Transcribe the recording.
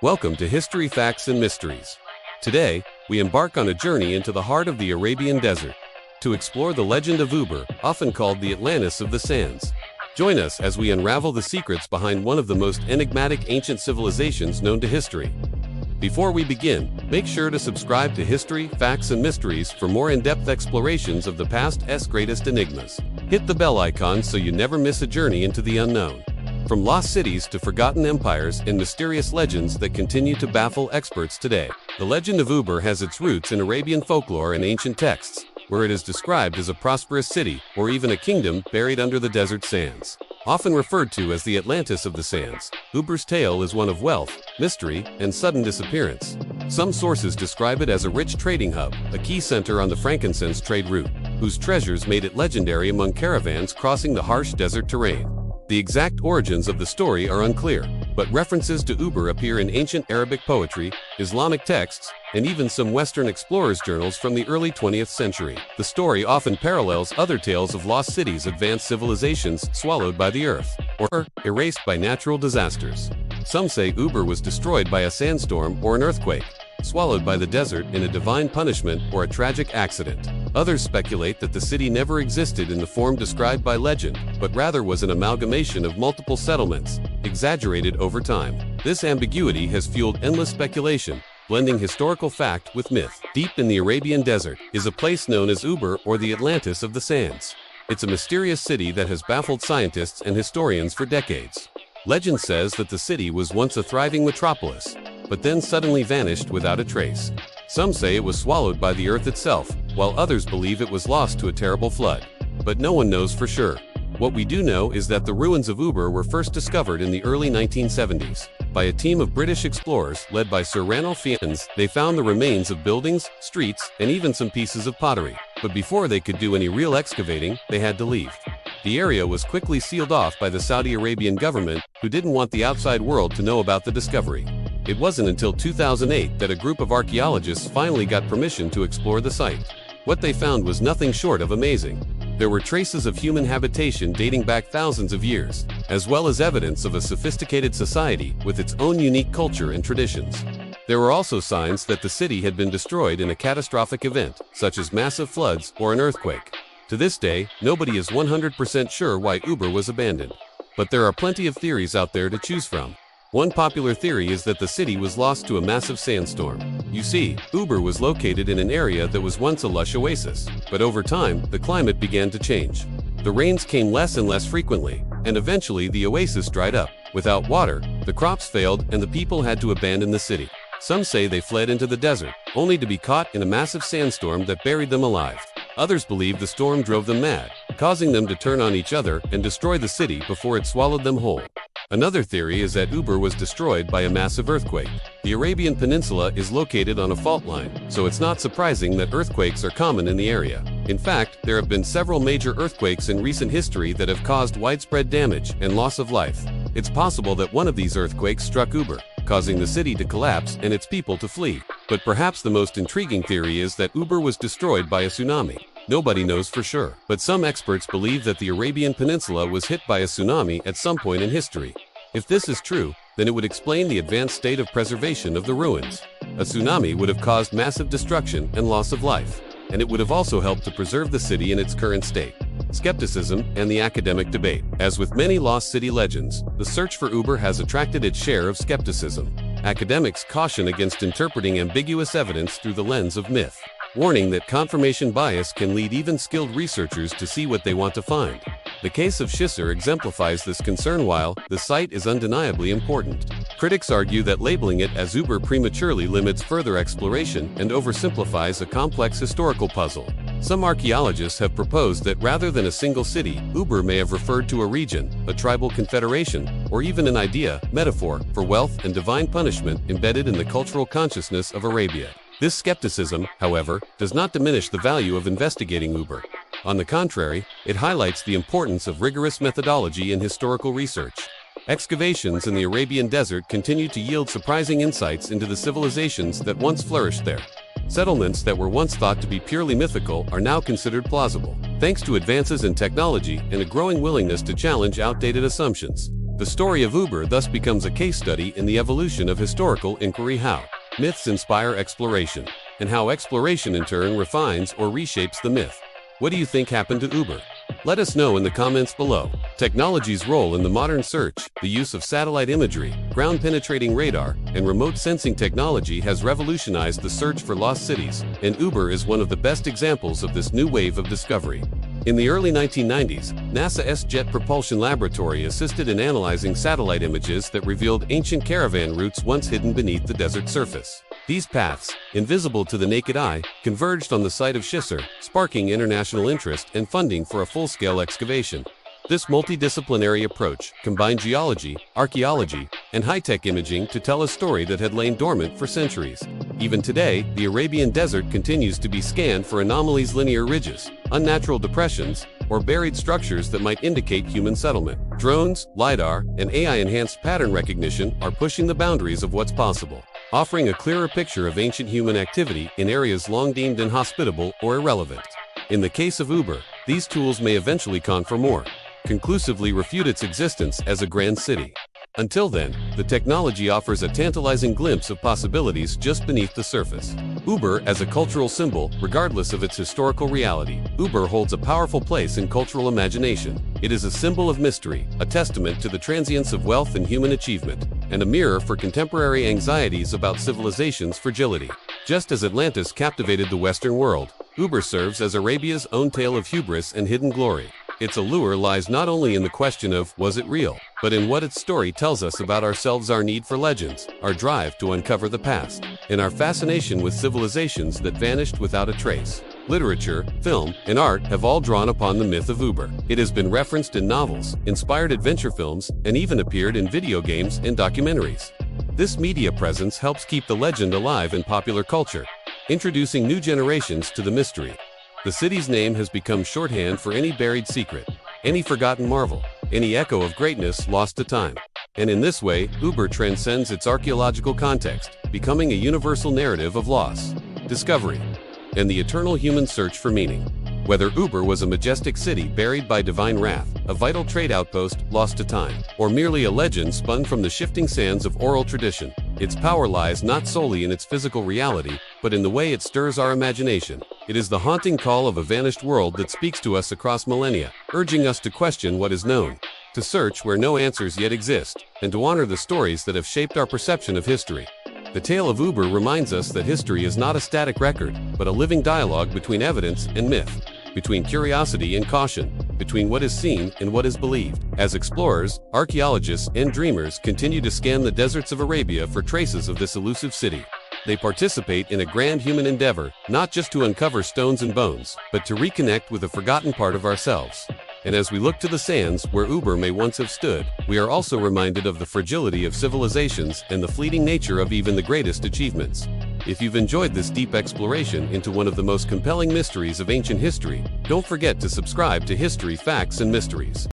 Welcome to History, Facts, and Mysteries. Today, we embark on a journey into the heart of the Arabian desert to explore the legend of Ubar, often called the Atlantis of the Sands. Join us as we unravel the secrets behind one of the most enigmatic ancient civilizations known to history. Before we begin, make sure to subscribe to History, Facts, and Mysteries for more in-depth explorations of the past's greatest enigmas. Hit the bell icon so you never miss a journey into the unknown. From lost cities to forgotten empires and mysterious legends that continue to baffle experts today. The legend of Ubar has its roots in Arabian folklore and ancient texts, where it is described as a prosperous city or even a kingdom buried under the desert sands. Often referred to as the Atlantis of the Sands, Ubar's tale is one of wealth, mystery, and sudden disappearance. Some sources describe it as a rich trading hub, a key center on the Frankincense trade route, whose treasures made it legendary among caravans crossing the harsh desert terrain. The exact origins of the story are unclear, but references to Ubar appear in ancient Arabic poetry, Islamic texts, and even some Western explorers' journals from the early 20th century. The story often parallels other tales of lost cities, advanced civilizations swallowed by the earth, or erased by natural disasters. Some say Ubar was destroyed by a sandstorm or an earthquake, swallowed by the desert in a divine punishment or a tragic accident. Others speculate that the city never existed in the form described by legend, but rather was an amalgamation of multiple settlements, exaggerated over time. This ambiguity has fueled endless speculation, blending historical fact with myth. Deep in the Arabian desert is a place known as Ubar, or the Atlantis of the Sands. It's a mysterious city that has baffled scientists and historians for decades. Legend says that the city was once a thriving metropolis, but then suddenly vanished without a trace. Some say it was swallowed by the earth itself, while others believe it was lost to a terrible flood. But no one knows for sure. What we do know is that the ruins of Ubar were first discovered in the early 1970s by a team of British explorers led by Sir Ranulph Fiennes. They found the remains of buildings, streets, and even some pieces of pottery. But before they could do any real excavating, they had to leave. The area was quickly sealed off by the Saudi Arabian government, who didn't want the outside world to know about the discovery. It wasn't until 2008 that a group of archaeologists finally got permission to explore the site. What they found was nothing short of amazing. There were traces of human habitation dating back thousands of years, as well as evidence of a sophisticated society with its own unique culture and traditions. There were also signs that the city had been destroyed in a catastrophic event, such as massive floods or an earthquake. To this day, nobody is 100% sure why Ubar was abandoned. But there are plenty of theories out there to choose from. One popular theory is that the city was lost to a massive sandstorm. You see, Ubar was located in an area that was once a lush oasis, but over time, the climate began to change. The rains came less and less frequently, and eventually the oasis dried up. Without water, the crops failed and the people had to abandon the city. Some say they fled into the desert, only to be caught in a massive sandstorm that buried them alive. Others believe the storm drove them mad, causing them to turn on each other and destroy the city before it swallowed them whole. Another theory is that Ubar was destroyed by a massive earthquake. The Arabian Peninsula is located on a fault line, so it's not surprising that earthquakes are common in the area. In fact, there have been several major earthquakes in recent history that have caused widespread damage and loss of life. It's possible that one of these earthquakes struck Ubar, causing the city to collapse and its people to flee. But perhaps the most intriguing theory is that Ubar was destroyed by a tsunami. Nobody knows for sure, but some experts believe that the Arabian Peninsula was hit by a tsunami at some point in history. If this is true, then it would explain the advanced state of preservation of the ruins. A tsunami would have caused massive destruction and loss of life, and it would have also helped to preserve the city in its current state. Skepticism and the academic debate. As with many lost city legends, the search for Ubar has attracted its share of skepticism. Academics caution against interpreting ambiguous evidence through the lens of myth, warning that confirmation bias can lead even skilled researchers to see what they want to find. The case of Shisar exemplifies this concern. While the site is undeniably important, critics argue that labeling it as Ubar prematurely limits further exploration and oversimplifies a complex historical puzzle. Some archaeologists have proposed that rather than a single city, Ubar may have referred to a region, a tribal confederation, or even an idea, metaphor, for wealth and divine punishment embedded in the cultural consciousness of Arabia. This skepticism, however, does not diminish the value of investigating Ubar. On the contrary, it highlights the importance of rigorous methodology in historical research. Excavations in the Arabian desert continue to yield surprising insights into the civilizations that once flourished there. Settlements that were once thought to be purely mythical are now considered plausible, thanks to advances in technology and a growing willingness to challenge outdated assumptions. The story of Ubar thus becomes a case study in the evolution of historical inquiry, how myths inspire exploration, and how exploration in turn refines or reshapes the myth. What do you think happened to Ubar? Let us know in the comments below. Technology's role in the modern search, the use of satellite imagery, ground-penetrating radar, and remote sensing technology has revolutionized the search for lost cities, and Ubar is one of the best examples of this new wave of discovery. In the early 1990s, NASA's Jet Propulsion Laboratory assisted in analyzing satellite images that revealed ancient caravan routes once hidden beneath the desert surface. These paths, invisible to the naked eye, converged on the site of Shisar, sparking international interest and funding for a full-scale excavation. This multidisciplinary approach combined geology, archaeology, and high-tech imaging to tell a story that had lain dormant for centuries. Even today, the Arabian desert continues to be scanned for anomalies, linear ridges, unnatural depressions, or buried structures that might indicate human settlement. Drones, LiDAR, and AI-enhanced pattern recognition are pushing the boundaries of what's possible, offering a clearer picture of ancient human activity in areas long deemed inhospitable or irrelevant. In the case of Ubar, these tools may eventually conclusively refute its existence as a grand city. Until then, the technology offers a tantalizing glimpse of possibilities just beneath the surface. Ubar as a cultural symbol, regardless of its historical reality, Ubar holds a powerful place in cultural imagination. It is a symbol of mystery, a testament to the transience of wealth and human achievement, and a mirror for contemporary anxieties about civilization's fragility. Just as Atlantis captivated the Western world, Ubar serves as Arabia's own tale of hubris and hidden glory. Its allure lies not only in the question of, was it real, but in what its story tells us about ourselves, our need for legends, our drive to uncover the past, and our fascination with civilizations that vanished without a trace. Literature, film, and art have all drawn upon the myth of Ubar. It has been referenced in novels, inspired adventure films, and even appeared in video games and documentaries. This media presence helps keep the legend alive in popular culture, introducing new generations to the mystery. The city's name has become shorthand for any buried secret, any forgotten marvel, any echo of greatness lost to time. And in this way, Ubar transcends its archaeological context, becoming a universal narrative of loss, discovery, and the eternal human search for meaning. Whether Ubar was a majestic city buried by divine wrath, a vital trade outpost lost to time, or merely a legend spun from the shifting sands of oral tradition, its power lies not solely in its physical reality, but in the way it stirs our imagination. It is the haunting call of a vanished world that speaks to us across millennia, urging us to question what is known, to search where no answers yet exist, and to honor the stories that have shaped our perception of history. The tale of Ubar reminds us that history is not a static record, but a living dialogue between evidence and myth, between curiosity and caution, between what is seen and what is believed. As explorers, archaeologists, and dreamers continue to scan the deserts of Arabia for traces of this elusive city, they participate in a grand human endeavor, not just to uncover stones and bones, but to reconnect with a forgotten part of ourselves. And as we look to the sands where Ubar may once have stood, we are also reminded of the fragility of civilizations and the fleeting nature of even the greatest achievements. If you've enjoyed this deep exploration into one of the most compelling mysteries of ancient history, don't forget to subscribe to History, Facts, and Mysteries.